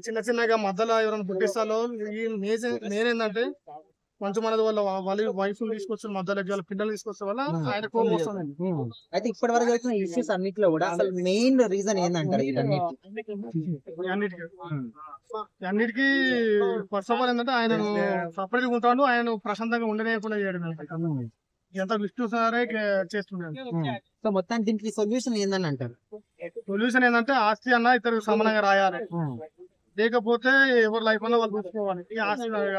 చిన్న చిన్నగా మధ్యలో ఎవరైనా పుట్టిస్తాలో ఈ మెయిన్ ఏంటంటే మంచి మనది వాళ్ళ వైఫ్ తీసుకొచ్చి మధ్యలో వాళ్ళ పిల్లలు తీసుకొచ్చే వల్ల ఆయన కోపం వస్తుందండి. అయితే ఇప్పటి వరకు వచ్చిన ఇష్యూస్ అన్నిట్లో కూడా అసలు మెయిన్ రీజన్ ఏందంటారు వీటన్నిటికి? అన్నిటికీ అన్నిటికీ ఫస్ట్ ఆఫ్ ఆల్ ఏంటంటే ఆయనను సపరేట్గా ఉంటాడు, ఆయన ప్రశాంతంగా ఉండలేకుండా చేయడం ఎంత విష్ణు సారే చేస్తున్నాడు. సో మొత్తానికి దీనికి సొల్యూషన్ ఏందని అంటారు? సొల్యూషన్ ఏంటంటే ఆస్తి అన్న ఇద్దరు సమానంగా రాయాలి, లేకపోతే ఎవరు లైఫ్ అన్నా వాళ్ళు చూసుకోవాలి. ఈ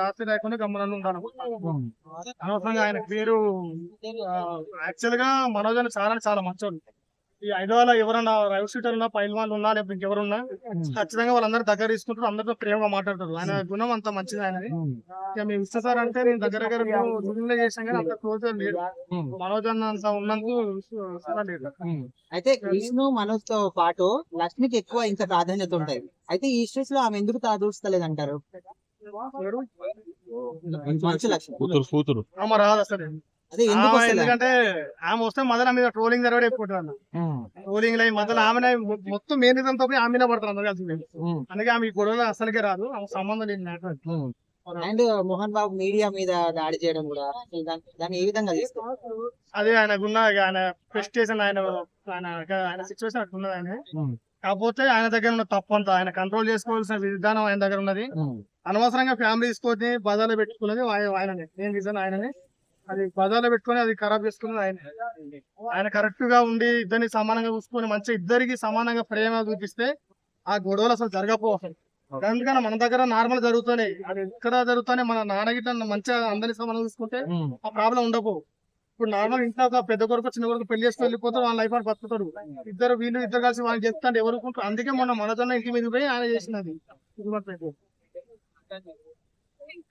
ఆస్తి లేకుండా గమ్మన ఉండాలి. అనవసరంగా ఆయన పేరు యాక్చువల్ గా మనోజ్ అని చాలా మంచోడు. ఈ హైదరాబాద్ ఎవరన్నా రైట్ షీటర్ ఉన్నా, పైల్ వాళ్ళు ఉన్నా, లేకపోతే ఇంకెవరున్నా ఖచ్చితంగా వాళ్ళందరూ దగ్గర తీసుకుంటారు, అందరితో ప్రేమగా మాట్లాడతారు. ఆయన గుణం అంత మంచిది ఆయనది. ఇక మేము ఇస్తా సార్ అంటే నేను దగ్గర చేసాం కానీ అంత క్లోజ్ లేడు. మనోజ్ అన్న అంత ఉన్నందుకు లేదు. అయితే విష్ణు మనోజ్ తో పాటు లక్ష్మికి ఎక్కువ ఇంకా ప్రాధాన్యత ఉంటాయి. అయితే ఈ ఇష్యూస్ లో ఆమె ఎందుకు తాదూస్తలేదు అంటారు? లక్ష్మి కూతురు ఆమె రాదు అసలు. అదే ఎందుకు ఎందుకంటే ఆమె వస్తే మొదల మీద ట్రోలింగ్ జరగడం ఎక్కువ ట్రోలింగ్ లైన్ మొదలు ఆమె మొత్తం మేనేజంతో ఆమె పడతారు అందరు కలిసి. అందుకే ఆమె ఈ గొడవలు అసలుకే రాదు, ఆమె సంబంధం లేదు. అండ్ మోహన్ బాబు మీడియా మీద దాడి చేయడం కూడా దాన్ని ఏ విధంగా తీసుకోవాలి? అదే ఆయనకున్న ఆయన ప్రెస్టేషన్, ఆయన సిచ్యువేషన్ అట్లున్నది. ఆయన కాకపోతే ఆయన దగ్గర ఉన్న తప్పు అంతా ఆయన కంట్రోల్ చేసుకోవాల్సిన విధానం ఆయన దగ్గర ఉన్నది. అనవసరంగా ఫ్యామిలీ తీసుకొని బజార్లో పెట్టుకున్నది ఆయననే. ఏం రీజన్ ఆయననే అది బజార్లో పెట్టుకొని అది ఖరాబ్ చేసుకున్నది ఆయన. ఆయన కరెక్ట్ గా ఉండి ఇద్దరిని సమానంగా చూసుకొని మంచిగా ఇద్దరికి సమానంగా ప్రేమ చూపిస్తే ఆ గొడవలు అసలు జరగకపోవాలి. అందుకని మన దగ్గర నార్మల్ జరుగుతున్నాయి, అది ఎక్కడ జరుగుతానే మన నాన్నగిట్ట మంచిగా అందరినీ సమానంగా చూసుకుంటే ఆ ప్రాబ్లం ఉండవు. ఇప్పుడు నార్మల్ ఇంట్లో ఒక పెద్ద కొడుకు చిన్న కొడుకు పెళ్లి చేసుకుని వెళ్ళిపోతారు, వాళ్ళ లైఫ్ అని బతుకుతారు. ఇద్దరు కలిసి వాళ్ళు చెప్తాంటే ఎవరు. అందుకే మొన్న మనతోనే ఇంటి మీద పోయి ఆయన చేసినది.